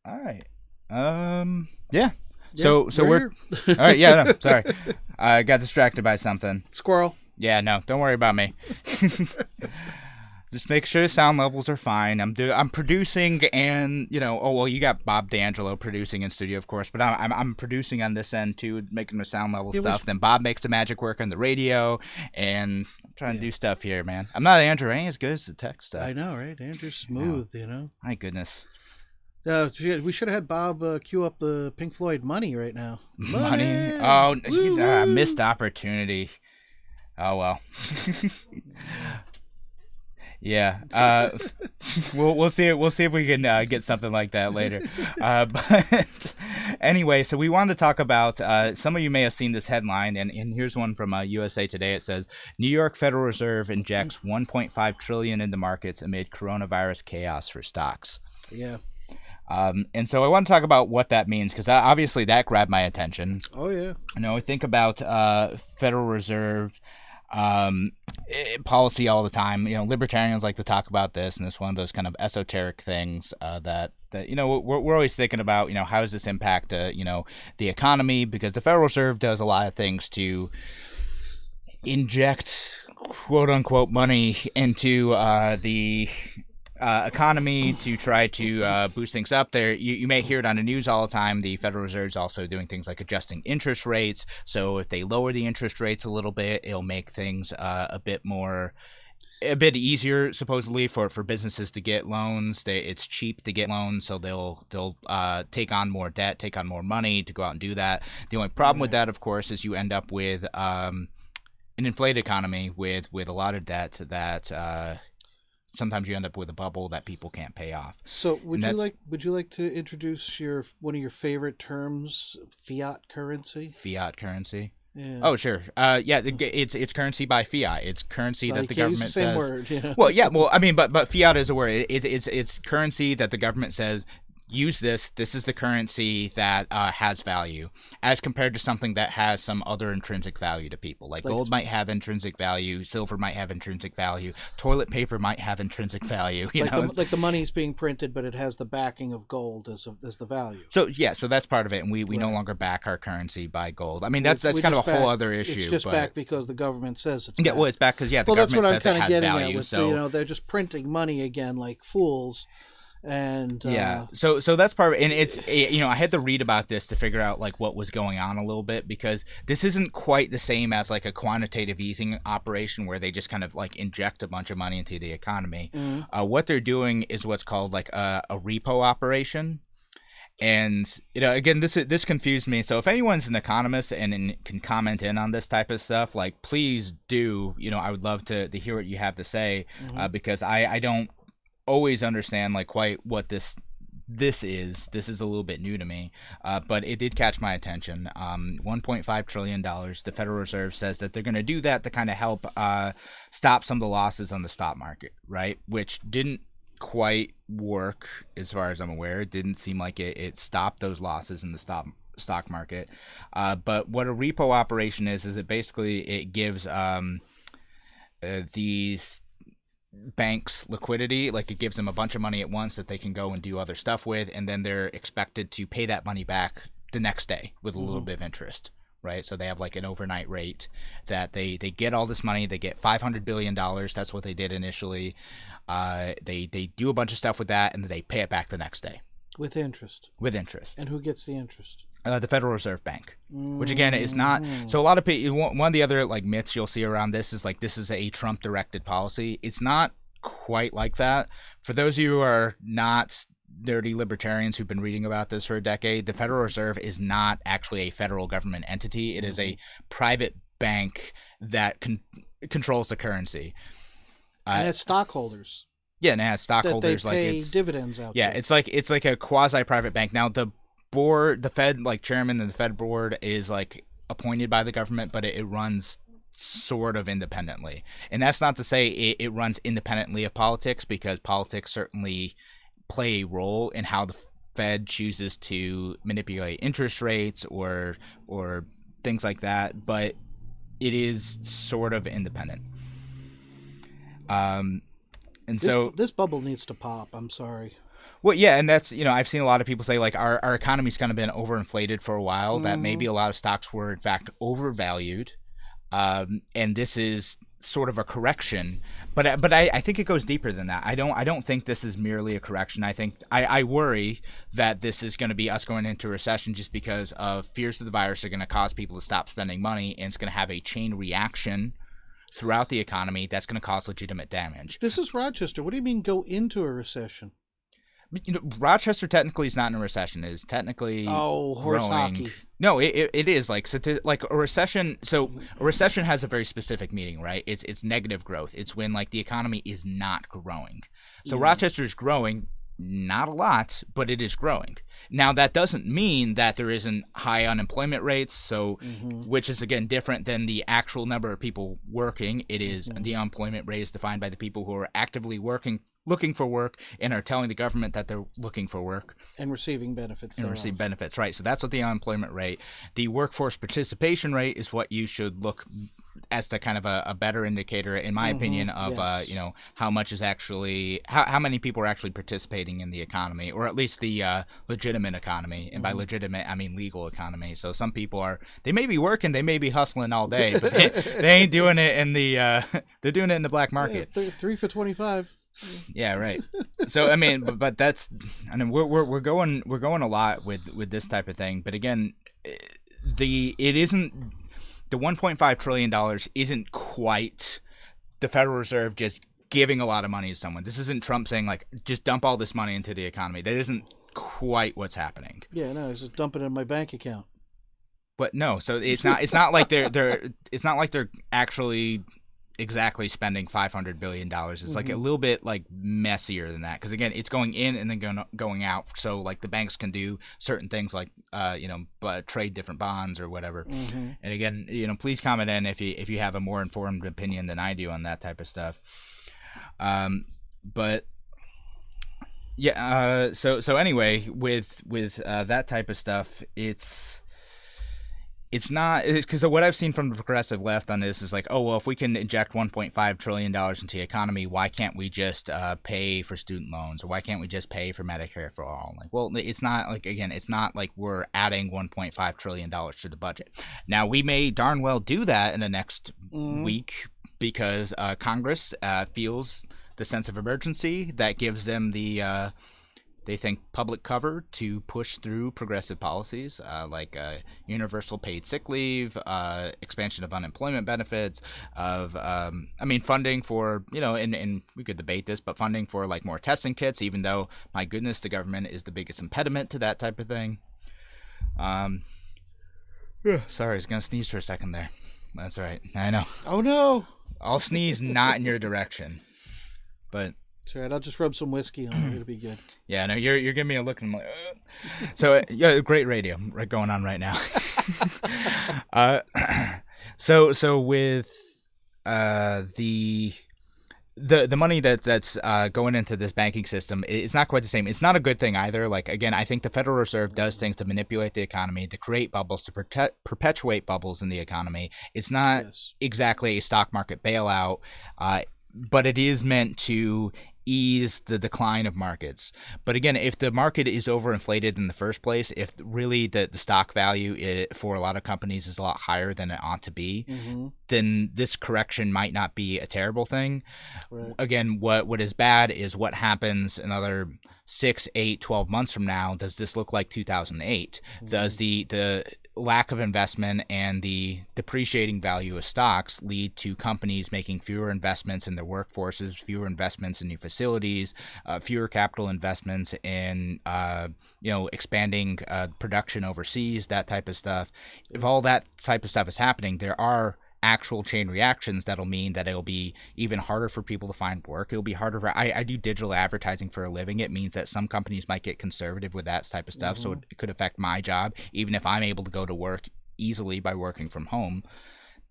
S2: All right. Yeah. So we're all right. Yeah. No, sorry, I got distracted by something.
S3: Squirrel.
S2: Yeah. No, don't worry about me. Just make sure the sound levels are fine. I'm producing, and you you got Bob D'Angelo producing in studio, of course, but I'm producing on this end too, making the sound level stuff. Then Bob makes the magic work on the radio, and I'm trying to do stuff here, man. I'm not Andrew. I ain't as good as the tech stuff.
S3: I know, right? Andrew's smooth,
S2: My goodness.
S3: We should have had Bob cue up the Pink Floyd Money right now.
S2: Money? Oh, missed opportunity. Oh well. Yeah, we'll see. We'll see if we can get something like that later. But anyway, so we wanted to talk about. Some of you may have seen this headline, and here's one from USA Today. It says, "New York Federal Reserve injects $1.5 trillion into markets amid coronavirus chaos for stocks." Yeah. And so I want to talk about what that means, because obviously that grabbed my attention.
S3: Oh yeah.
S2: We think about Federal Reserve policy all the time. Libertarians like to talk about this, and it's one of those kind of esoteric things that we're always thinking about. How does this impact the economy? Because the Federal Reserve does a lot of things to inject quote unquote money into the economy to try to boost things up. There, you may hear it on the news all the time. The Federal Reserve is also doing things like adjusting interest rates. So if they lower the interest rates a little bit, it'll make things a bit easier, supposedly, for businesses to get loans. It's cheap to get loans, so they'll take on more debt, take on more money to go out and do that. The only problem with that, of course, is you end up with an inflated economy with a lot of debt that sometimes you end up with a bubble that people can't pay off.
S3: So would you like to introduce one of your favorite terms, fiat currency?
S2: Fiat currency?
S3: Yeah.
S2: Oh, sure. It's currency by fiat. It's currency that the government says.
S3: Word, yeah.
S2: Well, yeah. Well, I mean, but fiat is a word. It's currency that the government says, use this. This is the currency that has value, as compared to something that has some other intrinsic value to people. Like gold might have intrinsic value, silver might have intrinsic value, toilet paper might have intrinsic value.
S3: Like the money's being printed, but it has the backing of gold as the value.
S2: So that's part of it, and we no longer back our currency by gold. I mean, that's kind of a whole other issue.
S3: It's just back because the government says it's back.
S2: Yeah, well, it's back because the government says it has value.
S3: With, so they're just printing money again like fools. And
S2: so that's part of it. And it's I had to read about this to figure out like what was going on a little bit, because this isn't quite the same as like a quantitative easing operation where they just kind of like inject a bunch of money into the economy. What they're doing is what's called like a repo operation. And again, this confused me. So if anyone's an economist and can comment in on this type of stuff, like please do. I would love to hear what you have to say, because I don't always understand like quite what this is. This is a little bit new to me, but it did catch my attention. $1.5 trillion. The Federal Reserve says that they're going to do that to kind of help stop some of the losses on the stock market, right? Which didn't quite work as far as I'm aware. It didn't seem like it stopped those losses in the stock market. But what a repo operation is it basically it gives these banks liquidity. Like, it gives them a bunch of money at once that they can go and do other stuff with, and then they're expected to pay that money back the next day with a little bit of interest, right? So they have like an overnight rate that they get all this money. They get $500 billion. That's what they did initially. They do a bunch of stuff with that, and then they pay it back the next day. With interest.
S3: And who gets the interest?
S2: The Federal Reserve Bank, which again is not. So a lot of people, one of the other like myths you'll see around this is like this is a Trump-directed policy. It's not quite like that. For those of you who are not dirty libertarians who've been reading about this for a decade, the Federal Reserve is not actually a federal government entity. It is a private bank that controls the currency.
S3: And it's stockholders.
S2: Yeah, and it has stockholders
S3: that they pay
S2: like it's
S3: dividends out.
S2: Yeah,
S3: to.
S2: it's like a quasi-private bank. Now the board, the Fed, like chairman of the Fed board is like appointed by the government, but it runs sort of independently. And that's not to say it runs independently of politics, because politics certainly play a role in how the Fed chooses to manipulate interest rates or things like that, but it is sort of independent. And so
S3: this bubble needs to pop. I'm sorry.
S2: Well, yeah, and that's, I've seen a lot of people say like our economy's kind of been overinflated for a while, that maybe a lot of stocks were in fact overvalued, and this is sort of a correction. But I think it goes deeper than that. I don't think this is merely a correction. I think I worry that this is going to be us going into a recession just because of fears of the virus are going to cause people to stop spending money, and it's going to have a chain reaction throughout the economy that's going to cause legitimate damage.
S3: This is Rochester. What do you mean go into a recession?
S2: Rochester technically is not in a recession. It is technically
S3: horse
S2: growing.
S3: hockey.
S2: No, it is like like a recession. So a recession has a very specific meaning, right? It's negative growth. It's when like the economy is not growing. So Rochester is growing, not a lot, but it is growing. Now that doesn't mean that there isn't high unemployment rates. So, which is again different than the actual number of people working. It is the unemployment rate is defined by the people who are actively working, looking for work, and are telling the government that they're looking for work
S3: and receiving benefits.
S2: Receive benefits, right? So that's what the unemployment rate. The workforce participation rate is what you should look as to kind of a better indicator, in my opinion, of how much is actually how many people are actually participating in the economy, or at least the legitimate economy. And by legitimate, I mean legal economy. So some people they may be working, they may be hustling all day, but they ain't doing it in the they're doing it in the black market.
S3: 3 for $25.
S2: Yeah, right. So I mean, but that's, we're going a lot with this type of thing. But again, the $1.5 trillion isn't quite the Federal Reserve just giving a lot of money to someone. This isn't Trump saying like just dump all this money into the economy. That isn't quite what's happening.
S3: Yeah, no, it's just dumping it in my bank account.
S2: But no, so it's not like they're actually exactly spending $500 billion. It's like a little bit like messier than that, because again, it's going in and then going out. So like the banks can do certain things like trade different bonds or whatever. And again, please comment in if you have a more informed opinion than I do on that type of stuff. But yeah, so anyway, with that type of stuff, it's not, because what I've seen from the progressive left on this is like, oh, well, if we can inject $1.5 trillion into the economy, why can't we just pay for student loans, or why can't we just pay for Medicare for all? Like, well, it's not like, again, it's not like we're adding $1.5 trillion to the budget. Now, we may darn well do that in the next week, because Congress feels the sense of emergency that gives them the they think public cover to push through progressive policies like universal paid sick leave, expansion of unemployment benefits, of funding for, and we could debate this, but funding for like more testing kits, even though, my goodness, the government is the biggest impediment to that type of thing. Sorry, I was gonna sneeze for a second there. That's all right. I know.
S3: Oh no!
S2: I'll sneeze not in your direction, but.
S3: That's right. I'll just rub some whiskey on it. It'll be good.
S2: Yeah, no, you're giving me a look, and I'm like, So yeah, great radio going on right now. So with the money that's going into this banking system, it's not quite the same. It's not a good thing either. Like, again, I think the Federal Reserve does things to manipulate the economy, to create bubbles, to perpetuate bubbles in the economy. It's not exactly a stock market bailout. but it is meant to ease the decline of markets. But again, if the market is overinflated in the first place, if really the stock value for a lot of companies is a lot higher than it ought to be, then this correction might not be a terrible thing.
S3: Right.
S2: Again, what is bad is what happens another 6, 8, 12 months from now. Does this look like 2008? Does the lack of investment and the depreciating value of stocks lead to companies making fewer investments in their workforces, fewer investments in new facilities, fewer capital investments in expanding production overseas, that type of stuff? If all that type of stuff is happening, there are actual chain reactions that'll mean that it'll be even harder for people to find work. It'll be harder for I do digital advertising for a living. It means that some companies might get conservative with that type of stuff, so it could affect my job. Even if I'm able to go to work easily by working from home,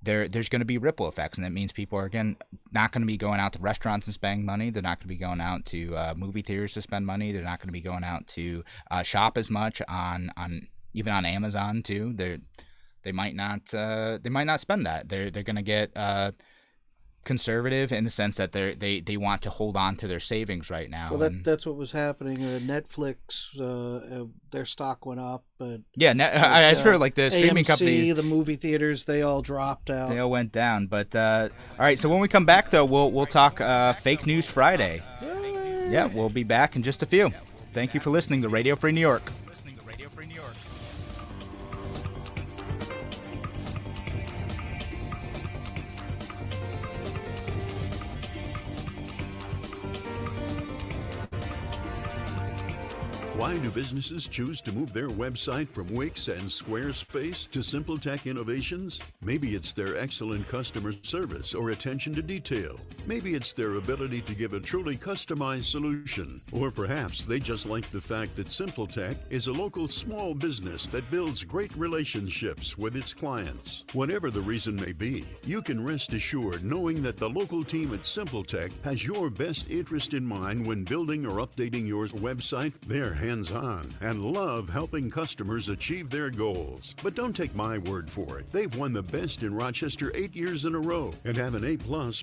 S2: there's going to be ripple effects, and that means people are, again, not going to be going out to restaurants and spending money. They're not going to be going out to movie theaters to spend money. They're not going to be going out to shop as much on even on Amazon too. They might not spend that. They're going to get conservative in the sense that they want to hold on to their savings right now.
S3: Well, that's what was happening. Netflix, their stock went up, but
S2: I heard like the streaming
S3: AMC,
S2: companies,
S3: the movie theaters, they all dropped out.
S2: They all went down. But all right, so when we come back though, we'll talk Fake News Friday. Yeah, we'll be back in just a few. Thank you for listening to Radio Free New York.
S4: Why do businesses choose to move their website from Wix and Squarespace to SimpleTech Innovations? Maybe it's their excellent customer service or attention to detail. Maybe it's their ability to give a truly customized solution. Or perhaps they just like the fact that SimpleTech is a local small business that builds great relationships with its clients. Whatever the reason may be, you can rest assured knowing that the local team at SimpleTech has your best interest in mind when building or updating your website. They're hands-on and love helping customers achieve their goals. But don't take my word for it. They've won the best in Rochester 8 years in a row and have an A+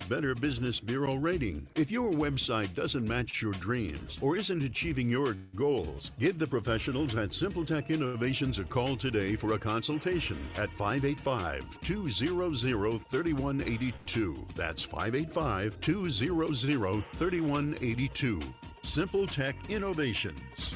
S4: Better Business Bureau rating. If your website doesn't match your dreams or isn't achieving your goals, give the professionals at SimpleTech Innovations a call today for a consultation at 585-200-3182. That's 585-200-3182. SimpleTech Innovations.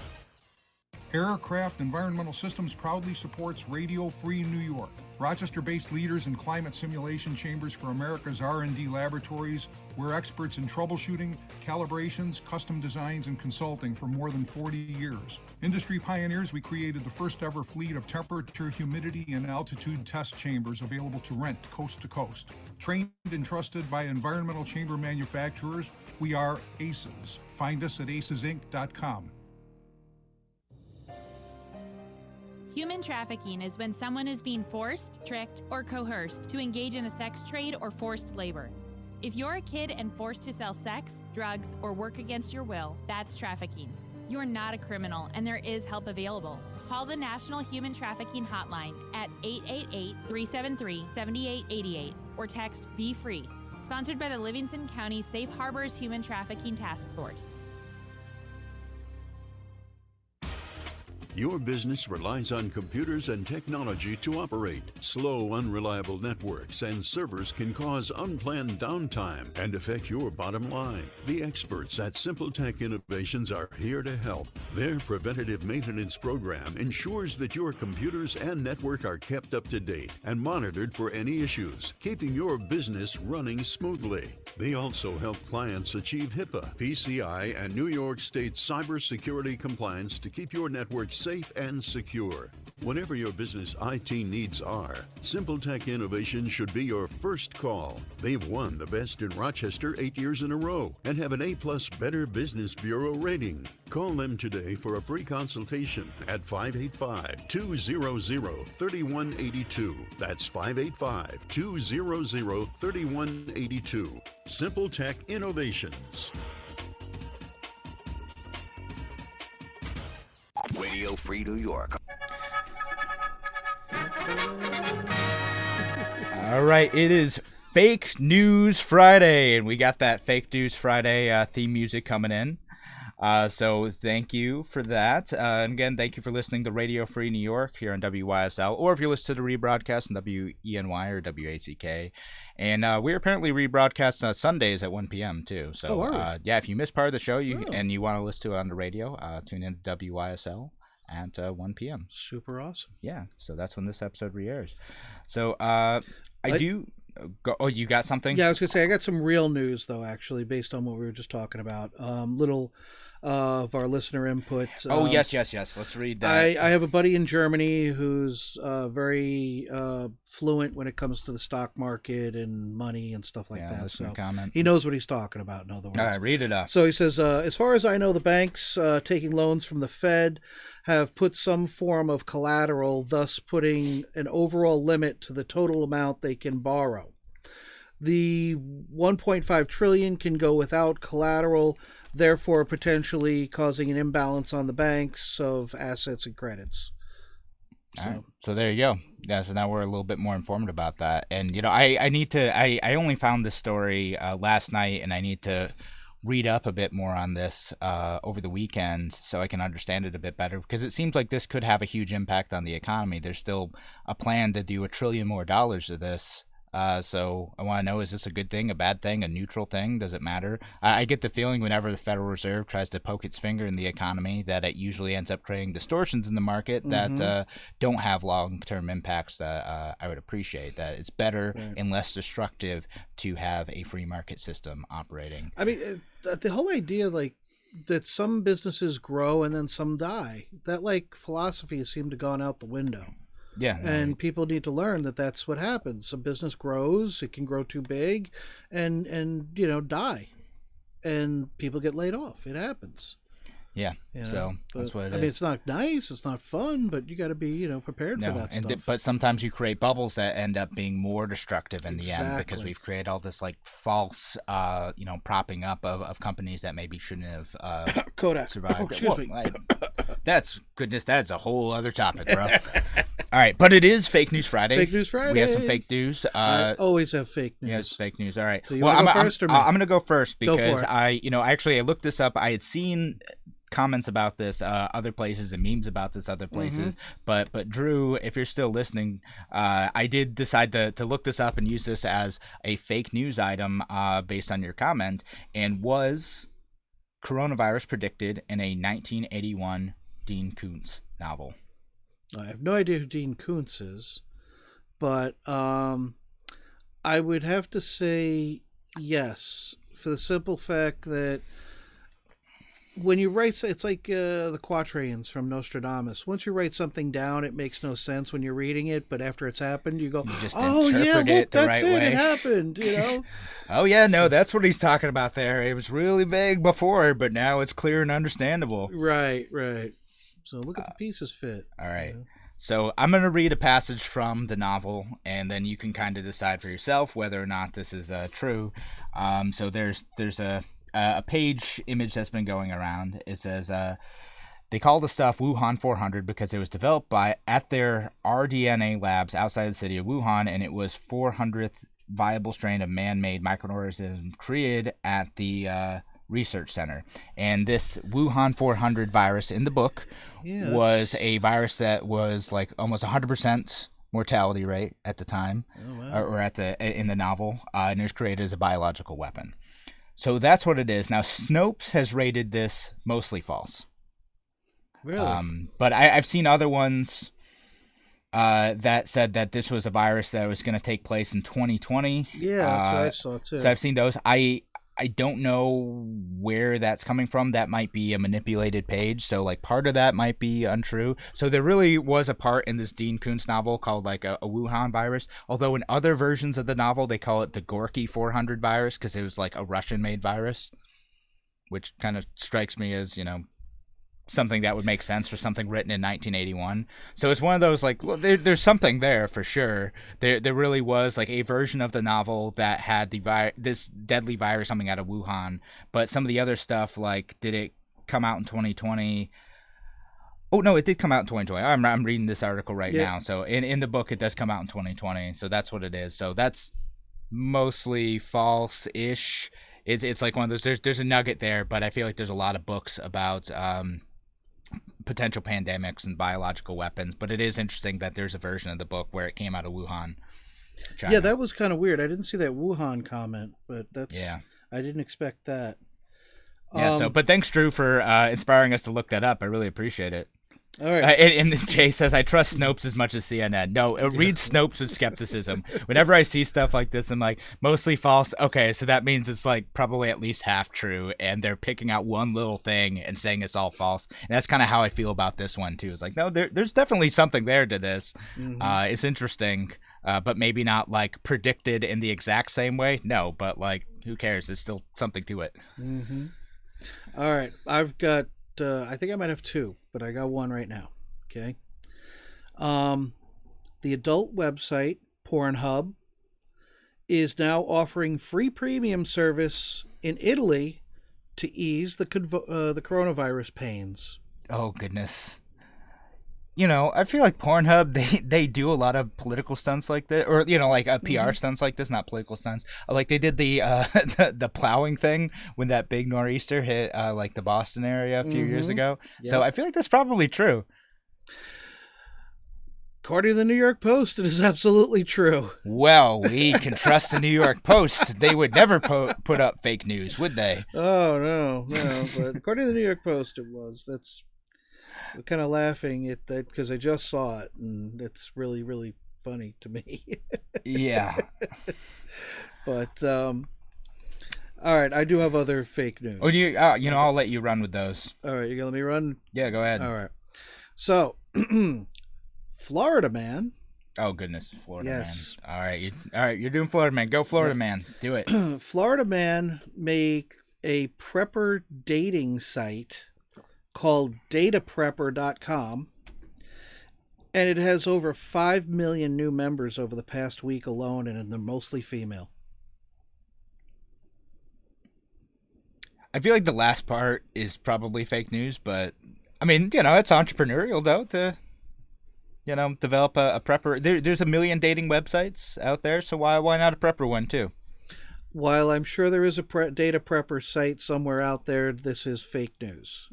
S16: Aircraft Environmental Systems proudly supports Radio Free New York. Rochester-based leaders in climate simulation chambers for America's R&D laboratories. We're experts in troubleshooting, calibrations, custom designs, and consulting for more than 40 years. Industry pioneers, we created the first ever fleet of temperature, humidity, and altitude test chambers available to rent coast to coast. Trained and trusted by environmental chamber manufacturers, we are ACES. Find us at acesinc.com.
S17: Human trafficking is when someone is being forced, tricked, or coerced to engage in a sex trade or forced labor. If you're a kid and forced to sell sex, drugs, or work against your will, that's trafficking. You're not a criminal, and there is help available. Call the National Human Trafficking Hotline at 888-373-7888 or text Be Free. Sponsored by the Livingston County Safe Harbors Human Trafficking Task Force.
S4: Your business relies on computers and technology to operate. Slow, unreliable networks and servers can cause unplanned downtime and affect your bottom line. The experts at SimpleTech Innovations are here to help. Their preventative maintenance program ensures that your computers and network are kept up to date and monitored for any issues, keeping your business running smoothly. They also help clients achieve HIPAA, PCI, and New York State cybersecurity compliance to keep your network safe and secure. Whatever your business IT needs are, SimpleTech Innovations should be your first call. They've won the best in Rochester 8 years in a row and have an A+ Better Business Bureau rating. Call them today for a free consultation at 585-200-3182. That's 585-200-3182. SimpleTech Innovations.
S7: Radio Free New York.
S2: All right, it is Fake News Friday, and we got that Fake News Friday theme music coming in. So thank you for that. And again, thank you for listening to Radio Free New York here on WYSL, or if you listen to the rebroadcast on WENY or WACK. And we're apparently rebroadcast on Sundays at 1 p.m. too. So yeah, if you missed part of the show and you want to listen to it on the radio, tune in to WYSL at 1 p.m.
S3: Super awesome.
S2: Yeah, so that's when this episode re-airs. So I do... Oh, you got something?
S3: Yeah, I was going to say, I got some real news, though, actually, based on what we were just talking about. Little of our listener input.
S2: Oh, yes. Let's read that.
S3: I have a buddy in Germany who's very fluent when it comes to the stock market and money and stuff like that. So
S2: comment.
S3: he knows what he's talking about, in other words.
S2: All right, read it up.
S3: So he says, as far as I know, the banks taking loans from the Fed have put some form of collateral, thus putting an overall limit to the total amount they can borrow. The 1.5 trillion can go without collateral, therefore potentially causing an imbalance on the banks of assets and credits.
S2: All right. So there you go. Yeah, so now we're a little bit more informed about that. And, you know, I only found this story last night, and I need to read up a bit more on this over the weekend so I can understand it a bit better, because it seems like this could have a huge impact on the economy. There's still a plan to do $1 trillion more of this. So I want to know, is this a good thing, a bad thing, a neutral thing? Does it matter? I get the feeling whenever the Federal Reserve tries to poke its finger in the economy that it usually ends up creating distortions in the market that don't have long-term impacts that I would appreciate. That it's better and less destructive to have a free market system operating.
S3: I mean, the whole idea, like, that some businesses grow and then some die, that, like, philosophy has seemed to gone out the window.
S2: Yeah.
S3: And people need to learn that that's what happens. A business grows, it can grow too big and you know, die. And people get laid off. It happens.
S2: Yeah.
S3: You know?
S2: So that's what it is.
S3: I mean, it's not nice, it's not fun, but you got to be, you know, prepared for that stuff.
S2: But sometimes you create bubbles that end up being more destructive in the end, because we've created all this like false, you know, propping up of companies that maybe shouldn't have
S3: Kodak
S2: survived.
S3: Oh, excuse me.
S2: That's a whole other topic, bro. All right, but it is Fake News Friday.
S3: Fake News Friday.
S2: We have some fake news.
S3: I always have fake news.
S2: Yes, fake news. All right.
S3: So you want to go first or me?
S2: I'm going to go first because
S3: go for it.
S2: I looked this up. I had seen comments about this other places and memes about this other places, but Drew, if you're still listening, I did decide to look this up and use this as a fake news item based on your comment. And was coronavirus predicted in a 1981 Dean Koontz novel?
S3: I have no idea who Dean Koontz is, but I would have to say yes, for the simple fact that when you write, it's like the quatrains from Nostradamus. Once you write something down, it makes no sense when you're reading it, but after it's happened, you go, "Oh yeah, look, that's it. It happened." You know?
S2: Oh yeah, no, that's what he's talking about there. It was really vague before, but now it's clear and understandable.
S3: Right. So look at the pieces fit.
S2: All right. So I'm going to read a passage from the novel, and then you can kind of decide for yourself whether or not this is true. So there's a page image that's been going around. It says, they call the stuff Wuhan 400 because it was developed at their rDNA labs outside the city of Wuhan, and it was 400th viable strain of man-made microorganism created at the research center. And this Wuhan 400 virus in the book was a virus that was like almost 100% mortality rate at the time, or in the novel, and it was created as a biological weapon. So that's what it is. Now, Snopes has rated this mostly false.
S3: Really?
S2: But I've seen other ones that said that this was a virus that was going to take place in 2020.
S3: Yeah, that's what I saw too.
S2: So I've seen those. I don't know where that's coming from. That might be a manipulated page. So like part of that might be untrue. So there really was a part in this Dean Koontz novel called like a Wuhan virus. Although in other versions of the novel, they call it the Gorky 400 virus because it was like a Russian made virus, which kind of strikes me as, you know, something that would make sense for something written in 1981. So it's one of those like, well, there's something there for sure. There really was like a version of the novel that had this deadly virus coming out of Wuhan, but some of the other stuff, like, did it come out in 2020? Oh no, it did come out in 2020. I'm reading this article right now. So in the book, it does come out in 2020. So that's what it is. So that's mostly false-ish. It's like one of those. There's a nugget there, but I feel like there's a lot of books about potential pandemics and biological weapons. But it is interesting that there's a version of the book where it came out of Wuhan, China.
S3: Yeah, that was kind of weird. I didn't see that Wuhan comment, but that's I didn't expect that.
S2: Yeah. But thanks, Drew, for inspiring us to look that up. I really appreciate it.
S3: All right.
S2: And Jay says, I trust Snopes as much as CNN. No, read Snopes with skepticism. Whenever I see stuff like this, I'm like, mostly false. Okay, so that means it's like probably at least half true, and they're picking out one little thing and saying it's all false. And that's kind of how I feel about this one, too. It's like, no, there's definitely something there to this.
S3: Mm-hmm.
S2: It's interesting, but maybe not like predicted in the exact same way. No, but like, who cares? There's still something to it.
S3: Mm-hmm. All right, I've got, I think I might have two, but I got one right now. Okay. The adult website, Pornhub, is now offering free premium service in Italy to ease the coronavirus pains.
S2: Oh, goodness. You know, I feel like Pornhub, they do a lot of political stunts like that, or, you know, like PR stunts like this, not political stunts. Like they did the the plowing thing when that big nor'easter hit like the Boston area a few years ago.
S3: Yep.
S2: So I feel like that's probably true.
S3: According to the New York Post, it is absolutely true.
S2: Well, we can trust the New York Post. They would never put up fake news, would they?
S3: Oh, no. But according to the New York Post, it was. That's... I'm kind of laughing at that because I just saw it, and it's really, really funny to me.
S2: Yeah.
S3: But, all right, I do have other fake news.
S2: Oh, I'll let you run with those.
S3: All right, you're going to let me run?
S2: Yeah, go ahead.
S3: All right. So, Florida man.
S2: Oh, goodness, Florida
S3: yes.
S2: Man. All right, you're doing Florida Man. Go Florida Man. Do it.
S3: Florida man made a prepper dating site called dataprepper.com, and it has over 5 million new members over the past week alone, and they're mostly female.
S2: I feel like the last part is probably fake news, but I mean, you know, it's entrepreneurial though to, you know, develop a prepper. There's a million dating websites out there, so why not a prepper one too?
S3: While I'm sure there is a data prepper site somewhere out there, this is fake news.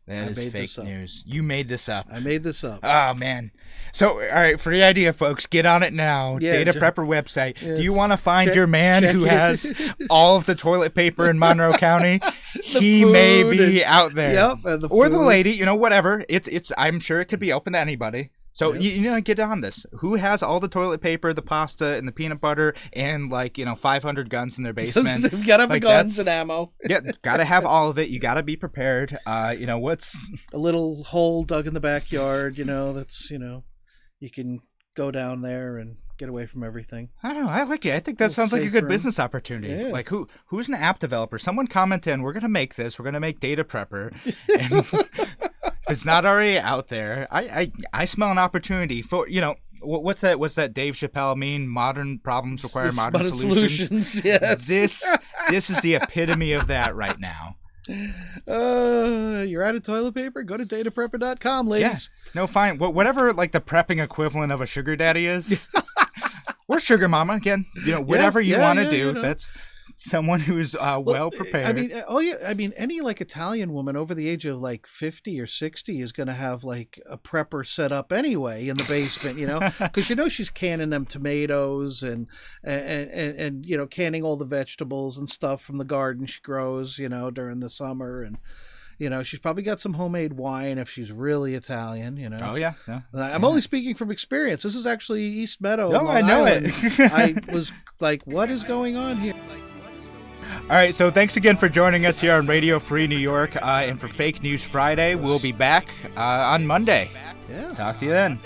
S2: That is fake news. You made this up.
S3: I made this up.
S2: Oh, man. So, all right, free idea, folks. Get on it now.
S3: Yeah,
S2: Data Prepper website.
S3: Yeah.
S2: Do you want to find your man who has all of the toilet paper in Monroe County? He may be out there.
S3: Yep. And
S2: or the lady, you know, whatever. It's. I'm sure it could be open to anybody. So, you know, get on this. Who has all the toilet paper, the pasta, and the peanut butter, and, 500 guns in their basement?
S3: They've got to have the guns and ammo.
S2: Yeah, got to have all of it. You got to be prepared. What's...
S3: A little hole dug in the backyard, that's, you can go down there and get away from everything.
S2: I don't know. I like it. I think that sounds like a good business opportunity. Yeah. Like, who's an app developer? Someone comment in. We're going to make this. We're going to make Data Prepper. And... If it's not already out there, I smell an opportunity for, what's that Dave Chappelle mean? Modern problems require modern solutions.
S3: Yes.
S2: This is the epitome of that right now.
S3: You're out of toilet paper? Go to dataprepper.com, ladies.
S2: Yeah. No, fine. Whatever the prepping equivalent of a sugar daddy is. Or sugar mama, again. Whatever you want to do. That's someone who's well prepared.
S3: I mean, any Italian woman over the age of 50 or 60 is going to have a prepper set up anyway in the basement, because she's canning them tomatoes and canning all the vegetables and stuff from the garden she grows, during the summer, and she's probably got some homemade wine if she's really Italian,
S2: Oh yeah.
S3: I'm only speaking from experience. This is actually East Meadow.
S2: No, I know it.
S3: I was like, what is going on here?
S2: All right, so thanks again for joining us here on Radio Free New York. And for Fake News Friday, we'll be back on Monday.
S3: Yeah.
S2: Talk to you then.